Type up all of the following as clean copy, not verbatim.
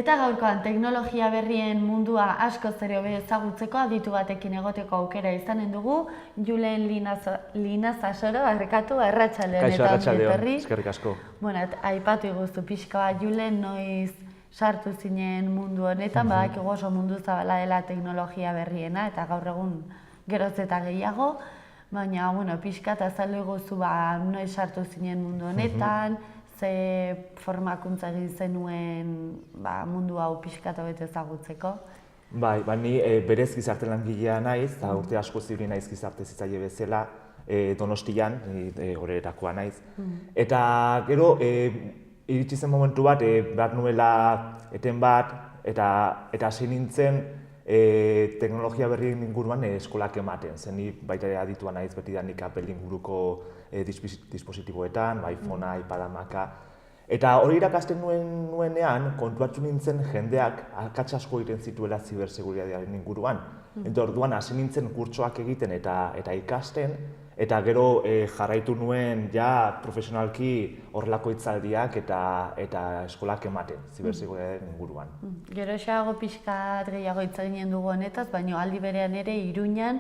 Eta gaurkoan teknologia berrien mundua askoz ere hobe ezagutzeko aditu batekin egoteko aukera izanen dugu, Julen Linazasoro, arratsaldeon Kaixo, eta arratsaldeon, eskerrik asko. Bueno, aipatu iguzu pixka bat, Julen noiz sartu zinen mundu honetan, badakigu oso mundu zabala dela teknologia berriena, eta gaur egun geroz eta gehiago, baina, bueno, pixka eta azaldu iguzu noiz sartu zinen mundu honetan, ze formakuntza egin zenuen mundu hau pixka eta bete ezagutzeko? Bai, ni berez gizarte langilea naiz, eta urte asko zibili naiz gizarte zitzaile bezala, Donostian, horretakoa naiz. Eta gero, iritsi zen momentu bat, behar nuela eten bat, eta hasi nintzen teknologia berrien inguruan eskolak ematen. Zen ni baita aditua naiz beti da nik Apple inguruko dispositiboetan, iPhonea, iPada, Maca. Eta hori irakasten nuenean, kontuatu nintzen jendeak akats asko egiten zituela ziberseguritatearen inguruan. Eta orduan hasi nintzen kurtsoak egiten eta ikasten, eta gero jarraitu nuen ja profesionalki horrelako hitzaldiak eta eskolak ematen ziberseguritatearen inguruan. Gero xeago pixkat gehiago hitz eginen dugu honetaz, baina aldi berean ere Iruñan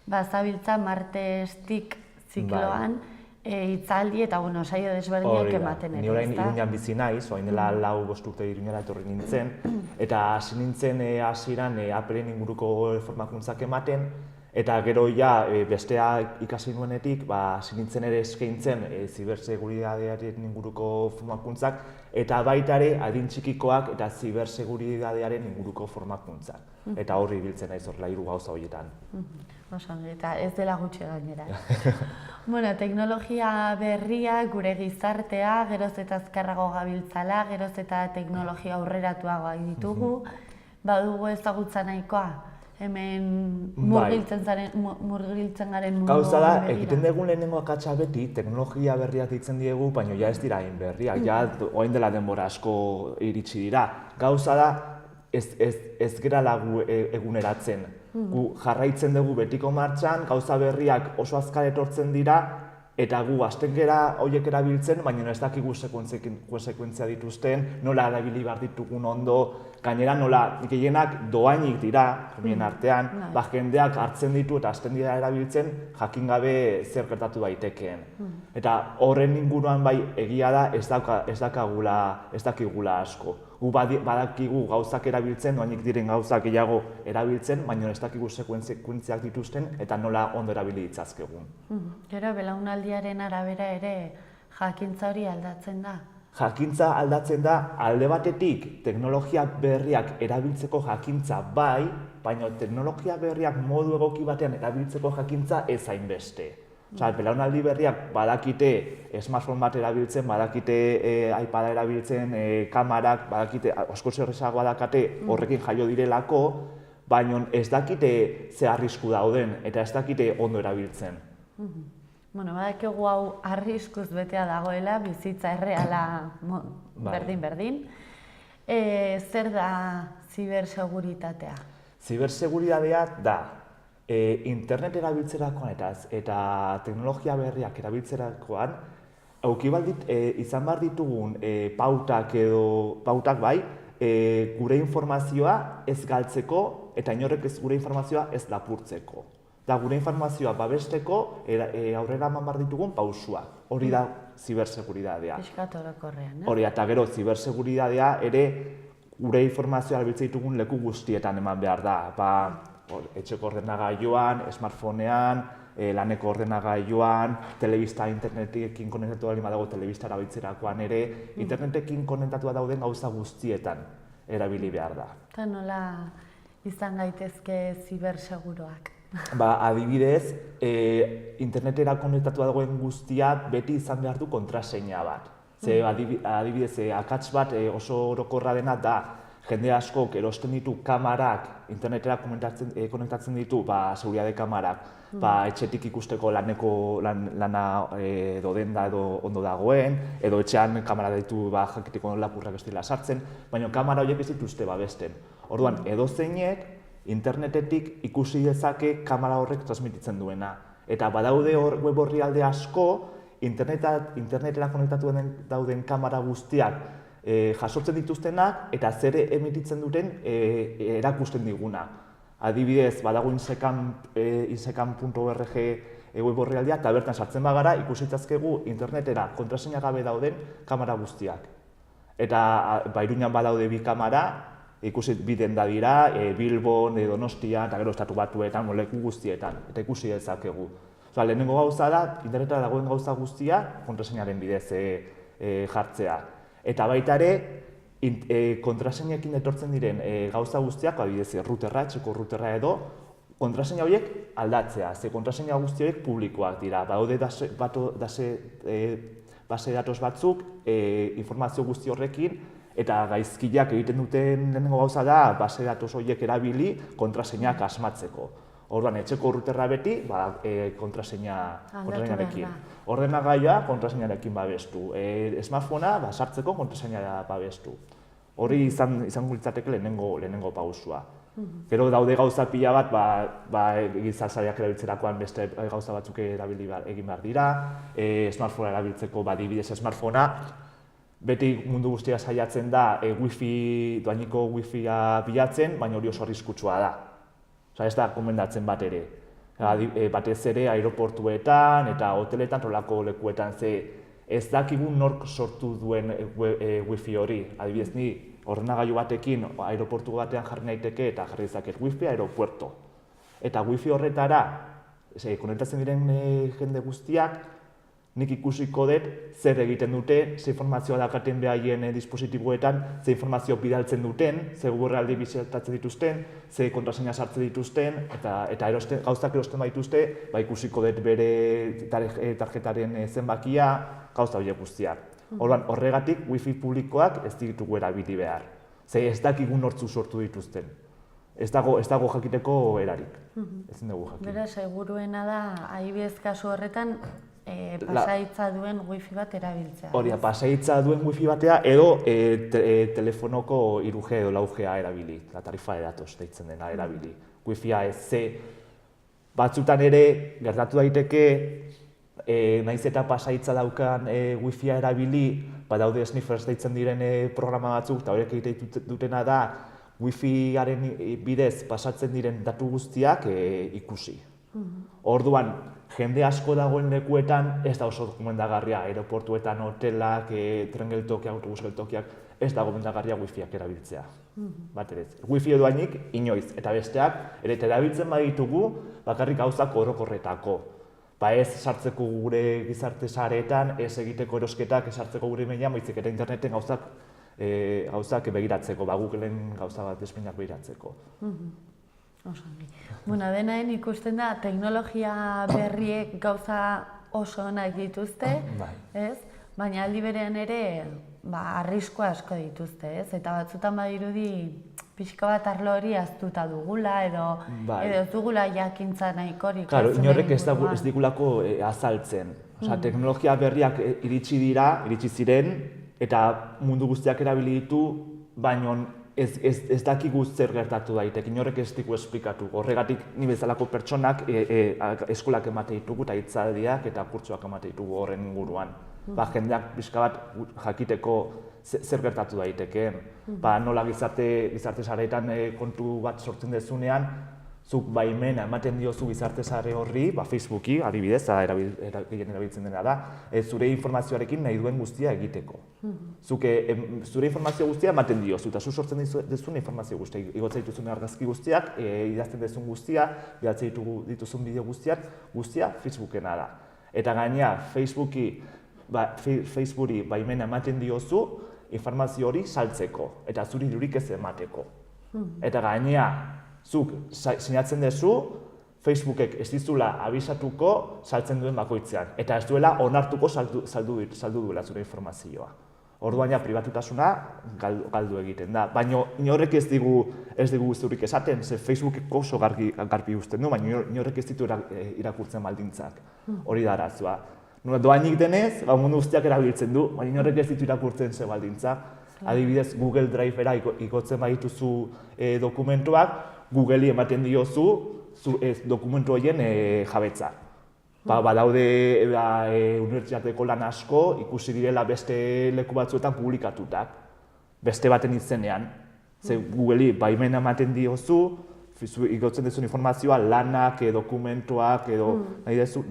zabiltza Martestik zikloan hitzaldi eta saio desberdinak ematen ere. Ni orain Iruñan bizi naiz, orain dela 4-5 urte Iruñara etorri nintzen, eta hasi nintzen hasieran Appleen inguruko formakuntzak ematen, eta gero ja bestea ikasi nuenetik, hasi nintzen ere eskaintzen ziberseguritatearen inguruko formakuntzak, eta baita ere adin txikikoak eta ziberseguritatearen inguruko formakuntzak. Eta horri ibiltzen naiz horrela 3 gauza horietan. Eta ez dela gutxi gainera. Bueno, teknologia berria gure gizartea, geroz eta azkarrago gabiltzala, geroz eta teknologia aurreratuagoak ditugu, badugu ezagutza nahikoa, hemen murgiltzen garen mundu. Gauza da, egiten dugun lehenengo akatsa beti, teknologia berriak ditzen diegu, baina ja ez dira hain berriak, ja orain dela denbora asko iritsi dira. Gauza da, ez gerala gu eguneratzen. Gu jarraitzen dugu betiko martxan, gauza berriak oso azkar etortzen dira, eta gu hasten gera horiek erabiltzen, baina ez dakigu sekuentzia dituzten, nola erabili behar ditugun ondo, gainera nola gehienak doainik dira, jomien artean, jendeak hartzen ditu eta hasten dira erabiltzen, jakin gabe zer gertatu daitekeen. Eta horren inguruan bai egia da ez dakigula asko. Gu badakigu gauzak erabiltzen, doainik diren gauzak gehiago erabiltzen, baina ez dakigu sekuentziak dituzten eta nola ondo erabili ditzazkegun. Gero, belaunaldiaren arabera ere jakintza hori aldatzen da? Jakintza aldatzen da alde batetik teknologia berriak erabiltzeko jakintza bai, baina teknologia berriak modu egoki batean erabiltzeko jakintza ez hainbeste. Belaunaldi berriak badakite smartphone bat erabiltzen, badakite iPada erabiltzen, kamarak, badakite askoz errazagoa dakate horrekin jaio direlako, baina ez dakite ze arrisku dauden eta ez dakite ondo erabiltzen. Badakigu hau arriskuz betea dagoela, bizitza erreala berdin-berdin. Zer da ziberseguritatea? Ziberseguritatea da internet erabiltzerakoan eta teknologia berriak erabiltzerakoan izan behar ditugun pautak bai, gure informazioa ez galtzeko eta inorrek gure informazioa ez lapurtzeko. Da gure informazioa babesteko aurrera eman behar ditugun pausuak. Hori da ziberseguritatea. Piskat orokorrean, Hori, eta gero ziberseguritatea ere gure informazioa erabiltzen ditugun leku guztietan eman behar da. Etxeko ordenagailuan, smartphonean, laneko ordenagailuan, telebista internetekin konektatu baldin badago telebista erabiltzerakoan ere, internetekin konektatua dauden gauza guztietan erabili behar da. Eta nola izan gaitezke ziberseguroak? Adibidez, internetera konektatua dagoen guztia beti izan behar du kontraseina bat. Adibidez, akats bat oso orokorra dena da, jende askok erosten ditu kamarak, internetera konektatzen ditu, seguritate kamarak, etxetik ikusteko lana edo denda edo ondo dagoen, edo etxean kamara ditu jakiteko lapurrak ez dira sartzen, baina kamara horiek ez dituzte babesten. Orduan, edozeinek internetetik ikusi dezake kamera horrek transmititzen duena. Eta badaude web orrialde asko, internetera konektatu dauden kamera guztiak jasotzen dituztenak eta zer emititzen duten erakusten diguna. Adibidez, badago insekan.org web orrialdea, eta bertan sartzen bagara ikusitzazkegu internetera kontraseina gabe dauden kamera guztiak. Eta Iruñan badaude 2 kamera, ikusi biden da dira, Bilbon, Donostian, eta gero Estatu Batuetan, leku guztietan, eta ikusi dezakegu. Lehenengo gauza da, internetera dagoen gauza guztia kontraseinaren bidez jartzea. Eta baita ere, kontraseinekin etortzen diren gauza guztiak, adibidez, routerra, etxeko routerra edo, kontraseina horiek aldatzea, ze kontraseina guzti horiek publikoak dira. Badaude base datos batzuk, informazio guzti horrekin, eta gaizkileak egiten duten lehenengo gauza da, base datos horiek erabili kontraseinak asmatzeko. Orduan, etxeko routerra beti, kontraseinarekin. Ordenagailua kontraseinarekin babestu. Smartphonea sartzeko kontraseina babestu. Hori izango litzateke lehenengo pausua. Gero daude gauza pila bat, gizartzaileak erabiltzerakoan beste gauza batzuk egin behar dira, smartphonea erabiltzeko adibidez smartphonea, beti mundu guztia saiatzen da doainiko wifi-a bilatzen, baina hori oso arriskutsua da. Ez da komendatzen bat ere. Batez ere aeroportuetan eta hoteletan, rolako lekuetan, ze ez dakigun nork sortu duen wifi hori. Adibidez, ni ordenagailu batekin aeroportu batean jarri naiteke eta jarri dezaket wifi aeropuerto. Eta wifi horretara, konektatzen diren jende guztiak, nik ikusiko dut zer egiten dute, ze informazioa daukaten behaien dispositiboetan, ze informazio bidaltzen duten, ze URL bisitatzen dituzten, ze kontraseina sartzen dituzten, eta gauzak erosten baituzte, ikusiko dut bere tarjetaren zenbakia, gauza horiek guztiak. Horregatik, wifi publikoak ez ditugu erabili behar. Ze ez dakigu nortzu sortu dituzten. Ez dago jakiteko erarik. Ezin dugu jakin. Bera, seguruena da, adibidez kasu horretan, pasaitza duen wifi bat erabiltzea. Hori, pasaitza duen wifi batea edo telefonoko 3G edo 4G erabili, la tarifa de datos deitzen dena erabili. Wifi-a ez ze batzutan ere gertatu daiteke, naiz eta pasaitza daukan wifi-a erabili, badaude sniffers deitzen diren programa batzuk, eta horiek egiten dutena da wifi-aren bidez pasatzen diren datu guztiak ikusi. Orduan, jende asko dagoen lekuetan ez da oso gomendagarria, aeroportuetan, hotelak, tren geltokiak, autobus geltokiak, ez da gomendagarria wifi-ak erabiltzea. Wifi doainik inoiz, eta besteak, ere erabiltzen baditugu bakarrik gauzak orokorretako. Ez sartzeko gure gizarte sareetan, ez egiteko erosketak, ez sartzeko gure mailan, baizik eta interneten gauzak begiratzeko, Googleen gauza bat desbeinak begiratzeko. Denaen ikusten da, teknologia berriek gauza oso onak dituzte, baina aldi berean ere arrisko asko dituzte, eta batzutan badirudi pixka bat arlo hori aztuta dugula edo ez dugula jakintza nahikorik. Claro, inorrek ez digulako azaltzen. Teknologia berriak iritsi ziren, eta mundu guztiak erabili ditu, baina ez dakigu zer gertatu daiteke, inorrek ez digu esplikatu. Horregatik, ni bezalako pertsonak eskolak emate ditugu eta hitzaldiak eta kurtsoak emate ditugu horren inguruan. Jendeak pixka bat jakiteko zer gertatu daitekeen. Nola gizarte sareetan kontu bat sortzen dezunean, zuk baimena ematen diozu gizarte sare horri, Facebooki, adibidez, gehien erabiltzen dena da, zure informazioarekin nahi duen guztia egiteko. Zure informazio guztia ematen diozu, eta zu sortzen dezun informazio guztia, igotzen dituzun argazki guztiak, idazten dezun guztia, bidatzen dituzun bideo guztia Facebookena da. Eta gainea, Facebooki baimena ematen diozu, informazio hori saltzeko, eta zuri dirurik ez emateko. Eta gainea, zuk sinatzen dezu, Facebookek ez dizula abisatuko saltzen duen bakoitzean, eta ez duela onartuko saldu duela zure informazioa. Orduan pribatutasuna galdu egiten da, baina inorrek ez digu zurik esaten, ze Facebookek oso garbi uzten du, baina inorrek ez ditu irakurtzen baldintzak, hori da arazoa. Doainik denez, mundu guztiak erabiltzen du, baina inorrek ez ditu irakurtzen ze baldintzak. Adibidez, Google Drive-era igotzen badituzu dokumentuak, Google'i ematen diozu dokumentu horien jabetza. Badaude unibertsitateko lan asko ikusi direla beste leku batzuetan publikatutak. beste baten izenean. Ze Google'i baimena ematen diozu, igotzen duzun informazioa, lanak, dokumentuak, edo nahi dezu,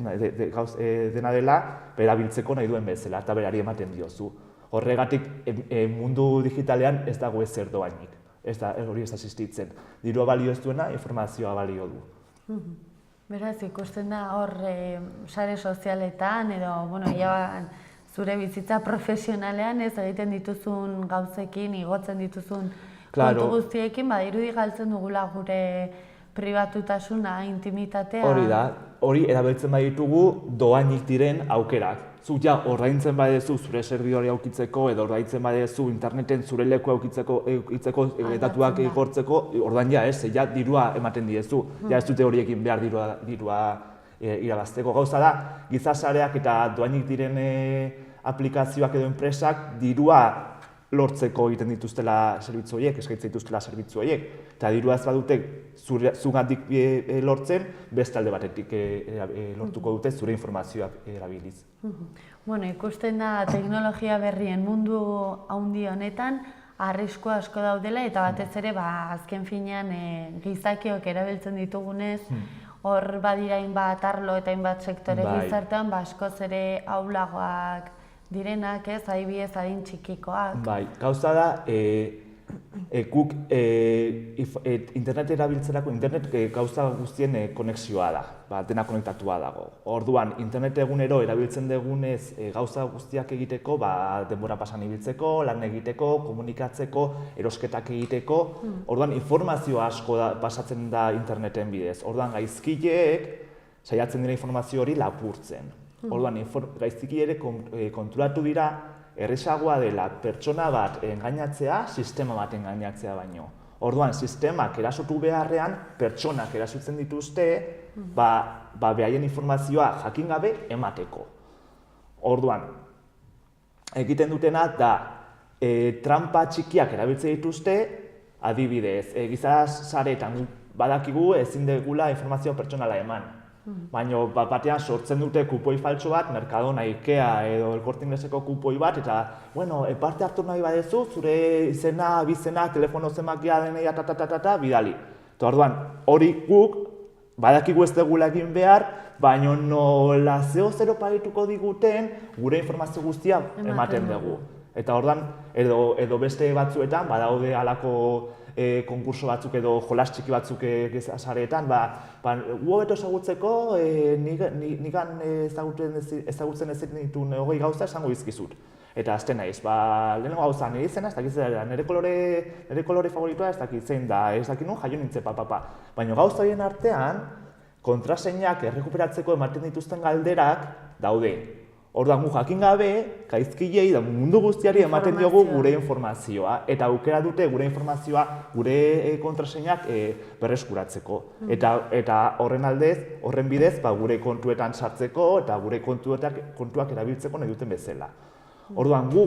dena dela, erabiltzeko nahi duen bezala, eta berari ematen diozu. Horregatik mundu digitalean ez dago ezer doainik, hori ez asistitzen. Dirua balio ez duena, informazioa balio du. Beraz, ikusten da hor sare sozialetan edo, zure bizitza profesionalean ez egiten dituzun gauzekin, igotzen dituzun kontu guztiekin, irudi galtzen dugula gure pribatutasuna, intimitatea. Hori da, hori erabiltzen baditugu doainik diren aukerak. Zuk ja ordaintzen badezu zure servidori aukitzeko edo ordaintzen badezu interneten zure leku aukitzeko datuak igortzeko, ordain ja ez, ja dirua ematen diezu. Ja ez dute horiekin behar dirua irabazteko. Gauza da, gizasareak eta doainik diren aplikazioak edo enpresak dirua lortzeko egiten dituztela zerbitzu horiek, eskaintzen dituztela zerbitzu horiek. Eta dirua ez badute zugandik lortzen, beste alde batetik lortuko dute zure informazioak erabiliz. Ikusten da teknologia berrien mundu handi honetan arriskua asko daudela eta batez ere azken finean gizakiok erabiltzen ditugunez hor badira hainbat arlo eta hainbat sektore gizartean askoz ere ahulagoak direnak, adibidez adin txikikoak. Bai, gauza da, guk internet erabiltzerako, internet gauza guztien konexioa da, dena konektatua dago. Orduan, internet egunero erabiltzen dugunez gauza guztiak egiteko, denbora pasan ibiltzeko, lan egiteko, komunikatzeko, erosketak egiteko. Orduan, informazio asko pasatzen da interneten bidez. Orduan, gaizkileek saiatzen dira informazio hori lapurtzen. Orduan, gaizkiki ere konturatu dira, errezagoa dela pertsona bat engainatzea, sistema bat engainatzea baino. Orduan, sistemak erasotu beharrean, pertsonak erasotzen dituzte, behaien informazioa jakin gabe emateko. Orduan, egiten dutena da, trampa txikiak erabiltzen dituzte, adibidez, gizasareetan badakigu ezin degula informazio pertsonala eman. Baina batean sortzen dute kupoi faltso bat, Mercadona, Ikea edo El Corte Ingleseko kupoi bat, eta, parte hartu nahi badezu, zure izena, abizena, telefono zenbakia denei, bidali. Eta orduan, hori guk, badakigu ez degula egin behar, baina nola zero parituko diguten, gure informazio guztia ematen dugu. Eta orduan, edo beste batzuetan, badaude halako konkurso batzuk edo jolas txiki batzuk sareetan, gu hobeto ezagutzeko, nigan ezagutzen ez ditun 20 gauza esango dizkizut. Eta azten naiz, lehenengo gauza nire izena, ez dakit zera, nire kolore favoritoa ez dakit zein da, ez dakit nun jaio nintzen, Baina gauza horien artean, kontraseinak errekuperatzeko ematen dituzten galderak daude. Orduan, gu jakin gabe, gaizkilei da mundu guztiari ematen diogu gure informazioa. Eta aukera dute gure informazioa, gure kontraseinak berreskuratzeko. Eta horren aldez, horren bidez, gure kontuetan sartzeko eta gure kontuak erabiltzeko nahi duten bezala. Orduan, gu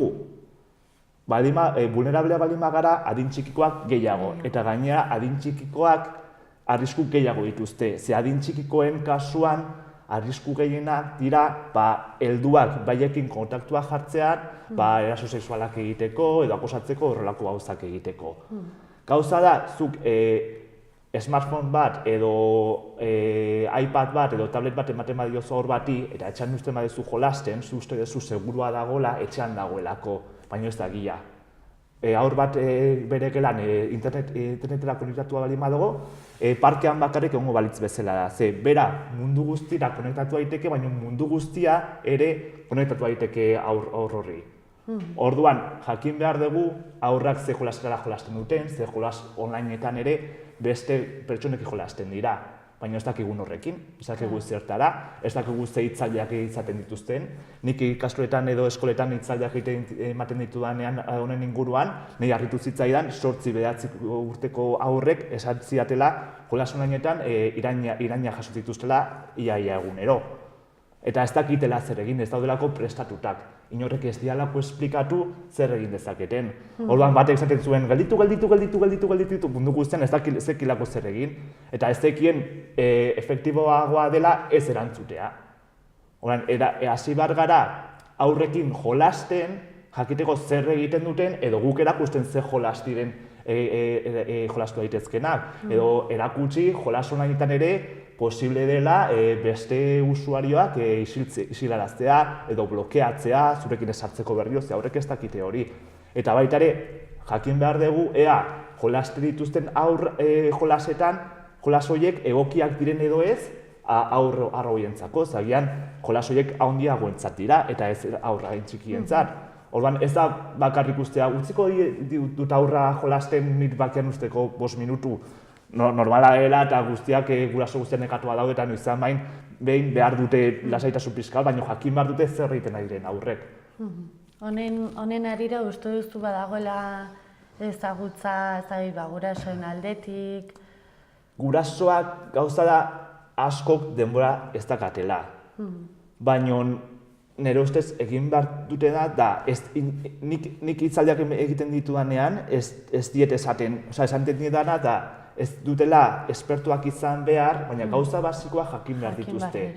vulnerablea baldin bagara adin txikikoak gehiago. Eta gainera adin txikikoak arrisku gehiago dituzte. Ze adin txikikoen kasuan, arrisku gehienak dira, helduak baiekin kontaktua jartzean, eraso sexualak egiteko edo akusatzeko horrelako gauzak egiteko. Gauza da, zuk smartphone bat edo iPad bat edo tablet bat ematen badiozu hor bati eta etxean usten badezu jolasten, zu uste duzu segurua dagoela etxean dagoelako, baina ez da egia. Haur bat bere gelan internetera konektatua baldin badago, parkean bakarrik egongo balitz bezala da. Ze, bera mundu guztira konektatu daiteke, baina mundu guztia ere konektatu daiteke haur horri. Orduan, jakin behar dugu haurrak ze jolasera jolasten duten, ze jolas onlineetan ere beste pertsonekin jolasten dira. Baina ez dakigun horrekin, ez dakigu zertara, ez dakigu ze hitzaldiak izaten dituzten. Nik ikastoletan edo eskoletan hitzaldiak ematen ditudanean honen inguruan, nahi harritu zitzaidan 8-9 urteko aurrek esan zidatela jolas onlineetan iraina jaso dituztela ia egunero. Eta ez dakitela zer egin, ez daudelako prestatutak. Inorrek ez dialako esplikatu zer egin dezaketen. Orduan batek esaten zuen, gelditu, mundu guztian ez zekilako zer egin. Eta ez zekien efektiboagoa dela ez erantzutea. Orduan, hasi behar gara aurrekin jolasten, jakiteko zer egiten duten, edo guk erakusten ze jolas diren jolastu daitezkenak, edo erakutsi jolas honetan ere posible dela beste usuarioak isilaraztea edo blokeatzea, zurekin esartzeko berriro, ze aurrek ez dakite hori. Eta baita ere, jakin behar dugu, ea jolaste dituzten jolasetan, jolas horiek egokiak diren edo ez, aur hoientzako, zagian jolas horiek handiagoentzat dira, eta ez aurra txikientzat. Orduan, ez da bakarrik ustea, utziko dut aurra jolasten nit bakian usteko 5 minutu, normala dela eta guztiak guraso guztiak nekatua daude eta izan behin behar dute lasaitasun pixkal, baina jakin behar dute zer egiten ari diren aurrek. Honen arira uste duzu badagoela ezagutza gurasoen aldetik? Gurasoak gauza da askok denbora ez dakatela, baina nire ustez egin behar dutena da, nik hitzaldiak egiten ditudanean ez diet esaten, esan dena da ez dutela espertuak izan behar, baina gauza basikoa jakin behar dituzte.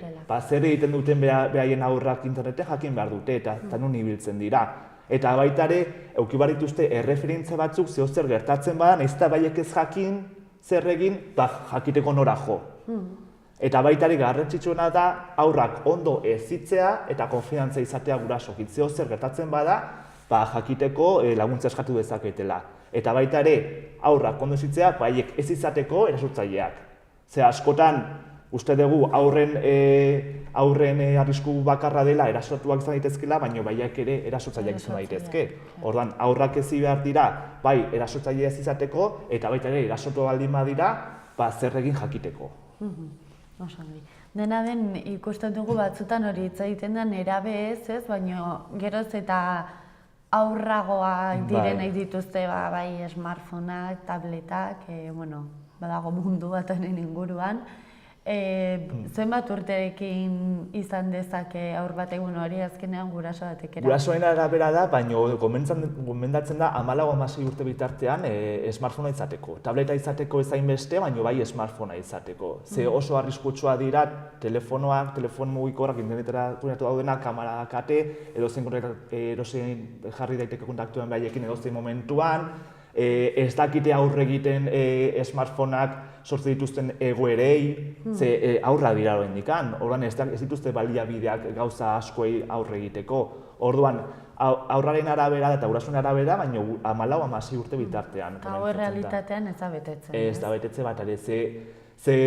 Zer egiten duten behaien aurrak internete jakin behar dute eta non ibiltzen dira. Eta baita ere, eduki behar dituzte erreferentze batzuk zeo zer gertatzen bada, nahiz eta baiek ez jakin zer egin, jakiteko nora jo. Eta baita ere garrantzitsuena da aurrak ondo hezitzea eta konfidantza izatea gurasok. Zeo zer gertatzen bada, jakiteko laguntza eskatu dezaketela. Eta baita ere, aurrak ondo hezitzea, baiek ez izateko erasotzaileak. Ze askotan, uste dugu aurren arrisku bakarra dela erasotuak izan daitezkela, baina baiak ere erasotzaileak izan daitezke. Orduan, aurrak ezi behar dira, bai erasotzailea ez izateko, eta baita ere erasotu baldin badira, zer egin jakiteko. Dena den ikusten dugu batzutan hori hitz egiten da nerabe ez, baina geroz eta aurragoak direnak dituzte bai smartphoneak, tabletak, badago mundu bat honen inguruan. Zenbat urterekin izan dezake aur bat egun hori azkenean guraso batek era? Gurasoen arabera da, baina gomendatzen da 14-16 urte bitartean smartphonea izateko. Tableta izateko ez hainbeste, baina bai smartphonea izateko. Ze oso arriskutsua dira telefonoak, telefono mugikorrak internetera konektu daudenak, kamera dakate, edozein jarri daiteke kontaktuen behaiekin edozein momentuan, ez dakite aurre egiten smartphoneak sortze dituzten egoerei, ze aurra dira oraindikan. Orduan ez dituzte baliabideak gauza askoei aurre egiteko. Orduan, aurraren arabera eta gurasoen arabera, baina 14-16 urte bitartean. Hau errealitatean ez da betetzen. Ez da betetze bat ere, ze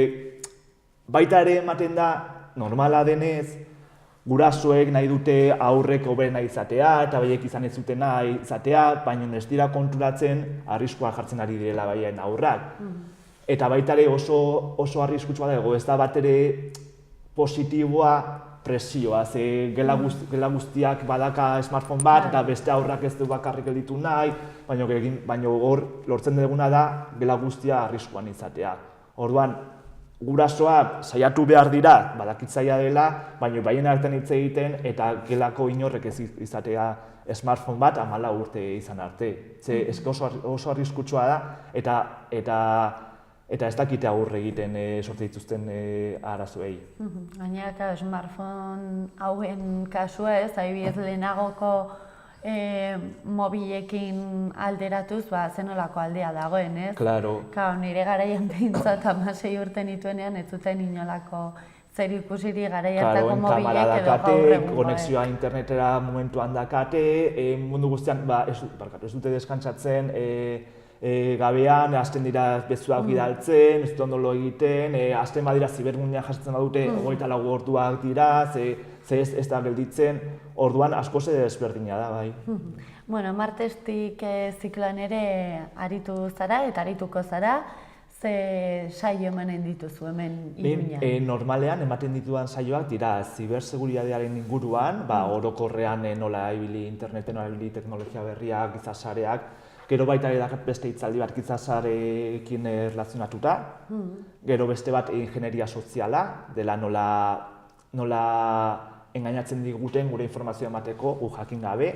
baita ere ematen da, normala denez, gurasoek nahi dute aurrek hoberena izatea eta baiek izan ez zuten nahi izatea, baina ez dira konturatzen arriskua jartzen ari direla baien aurrak. Eta baita ere oso arriskutsua dago, ez da bat ere positiboa presioa, ze gela guztiak badaka smartphone bat eta beste aurrak ez du bakarrik gelditu nahi, baina hor lortzen duguna da gela guztia arriskuan izatea. Orduan, gurasoak saiatu behar dira, badakitzaia dela, baina baien artean hitz egiten eta gelako inorrek ez izatea smartphone bat 14 urte izan arte. Ze oso arriskutsua da eta ez dakite aurre egiten sortze dituzten arazoei. Gainera, smartphone hauen kasua ez, adibidez lehenagoko mobilekin alderatuz, zenolako aldea dagoen, ez? Claro. Nire garaian behintzat 16 urte nituenean ez zuten inolako zer ikusiri garaiatako mobilek edo gaur egungo. Konexioa internetera momentuan dakate, mundu guztian ez dute deskantsatzen, gabean, hasten dira bezuak bidaltzen, ez dut ondolo egiten, hasten badira zibergunean jasotzen badute 24 orduak dira, ze ez da gelditzen, orduan asko ezberdina da, bai. Martestik zikloan ere aritu zara eta arituko zara, ze saio emanen dituzu hemen Iruñan? Normalean ematen ditudan saioak dira ziberseguritatearen inguruan, orokorrean nola ibili interneten, nola ibili teknologia berriak, gizasareak, gero baita edakat beste hitzaldi bat gizasarekin erlazionatuta, gero beste bat ingenieria soziala, dela nola engainatzen diguten gure informazioa emateko gu jakin gabe.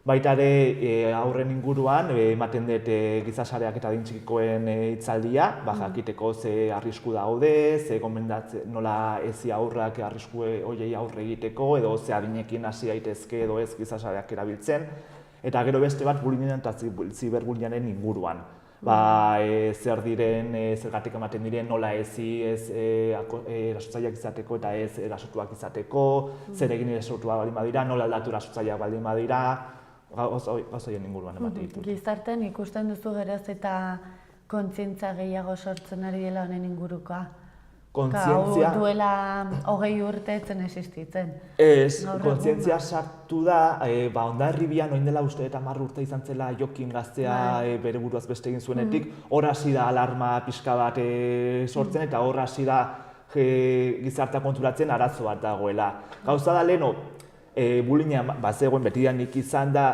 Baita ere aurren inguruan ematen dut gizasareak eta adintxikikoen hitzaldia, jakiteko ze arrisku daude, ze gomendatzen nola ezi aurrak arrisku horiei aurre egiteko, edo ze adinekin hasi daitezke edo ez gizasareak erabiltzen. Eta gero beste bat bullyingan eta ziberbullyingaren inguruan. Zer diren, zergatik ematen diren, nola ez erasotzaileak izateko eta ez erasotuak izateko, zer egin erasotuak baldin badira, nola aldatu erasotzaileak baldin badira, gauzaien inguruan ematen ditut. Gizartean ikusten duzu geroz eta kontzientza gehiago sortzen ari dela honen ingurukoa? Kontzientzia... Hau duela 20 urte etzen existitzen. Ez, kontzientzia sartu da, Hondarribian orain dela uste eta 10 urte izan zela Jokin gaztea bere buruaz beste egin zuenetik, hor hasi da alarma pixka bat sortzen eta hor hasi da gizartea konturatzen arazo bat dagoela. Gauza da leheno, bullyinga bazegoen betidanik izan da,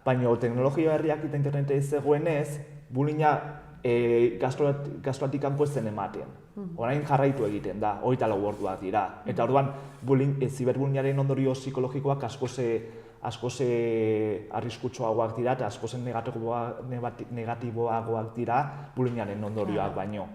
baina teknologia berriak eta interneta ez zegoenez, bullyinga gastuatik kanpo ez zen ematen. Orain jarraitu egiten da, 24 orduak dira. Eta orduan, ziberbullyingaren ondorio psikologikoak askoz arriskutsuagoak dira eta askoz negatiboagoak dira bullyingaren ondorioak baino.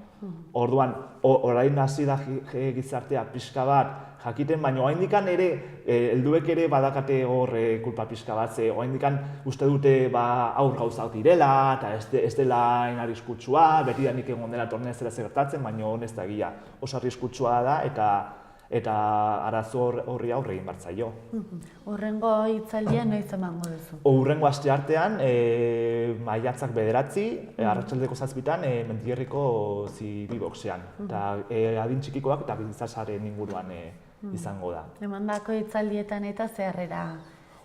Orduan, orain hasi da gizartea pixka bat jakiten, baina oraindikan ere, helduek ere badakate hor kulpa pixka bat, ze oraindikan uste dute aur gauzak direla, eta ez dela arriskutsua, betidanik egon dela tornea ez dela gertatzen, baina ez da egia. Oso arriskutsua da eta arazo horri aurre egin behar zaio. Hurrengo hitzaldia noiz emango duzu? Hurrengo asteartean, maiatzak 9, arratsaldeko 7, Mendierriko Zibiboxean. Eta adin txikikoak eta gizasaren inguruan izango da. Emandako hitzaldietan eta zeharrera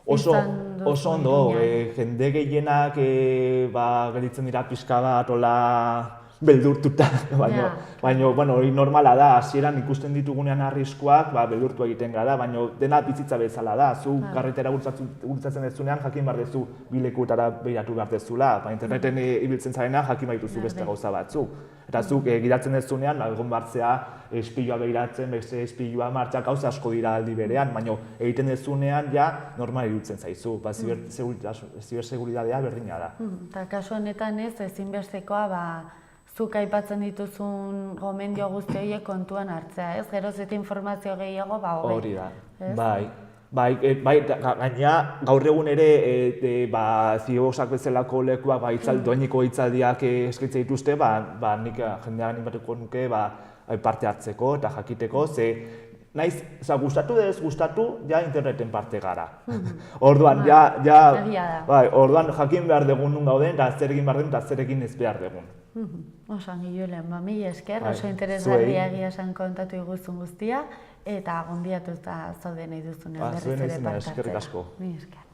Oso izan duzu ondo, Iruñan? jende gehienak gelditzen dira pixka bat, hola beldurtuta, baina hori normala da, hasieran ikusten ditugunean arriskuak, beldurtu egiten gara, baina dena bizitza bezala da, zu karretera gurtzatzen dezunean jakin behar dezu bi lekutara behiratu behar dezula, interneten ibiltzen zarena jakin behar duzu beste gauza batzuk. Eta zuk gidatzen dezunean, egon behar ispilua behiratzen, beste ispilua martxak gauza asko dira aldi berean, baina egiten dezunean ja normal iruditzen zaizu, ziberseguridadea berdina da. Eta kasu honetan ez, ezinbestekoa zuk aipatzen dituzun gomendio guzti horiek kontuan hartzea, ez? Geroz eta informazio gehiago, hobe. Hori da, bai, gaina gaur egun ere Ziboxak bezalako lekuak doainiko hitzaldiak eskaintzen dituzte, nik jendean animatuko nuke parte hartzeko eta jakiteko, ze naiz, gustatu ez gustatu, ja interneten parte gara. Orduan, orduan jakin behar dugun nun gauden, eta zer egin behar dugun, eta zer egin ez behar dugun. Osan, Julen, mila esker, oso interesgarria egia esan kontatu iguzun guztia, eta gonbiatu eta zaude nahi duzunean berriz ere parte hartzea. Eskerrik asko. Mila esker.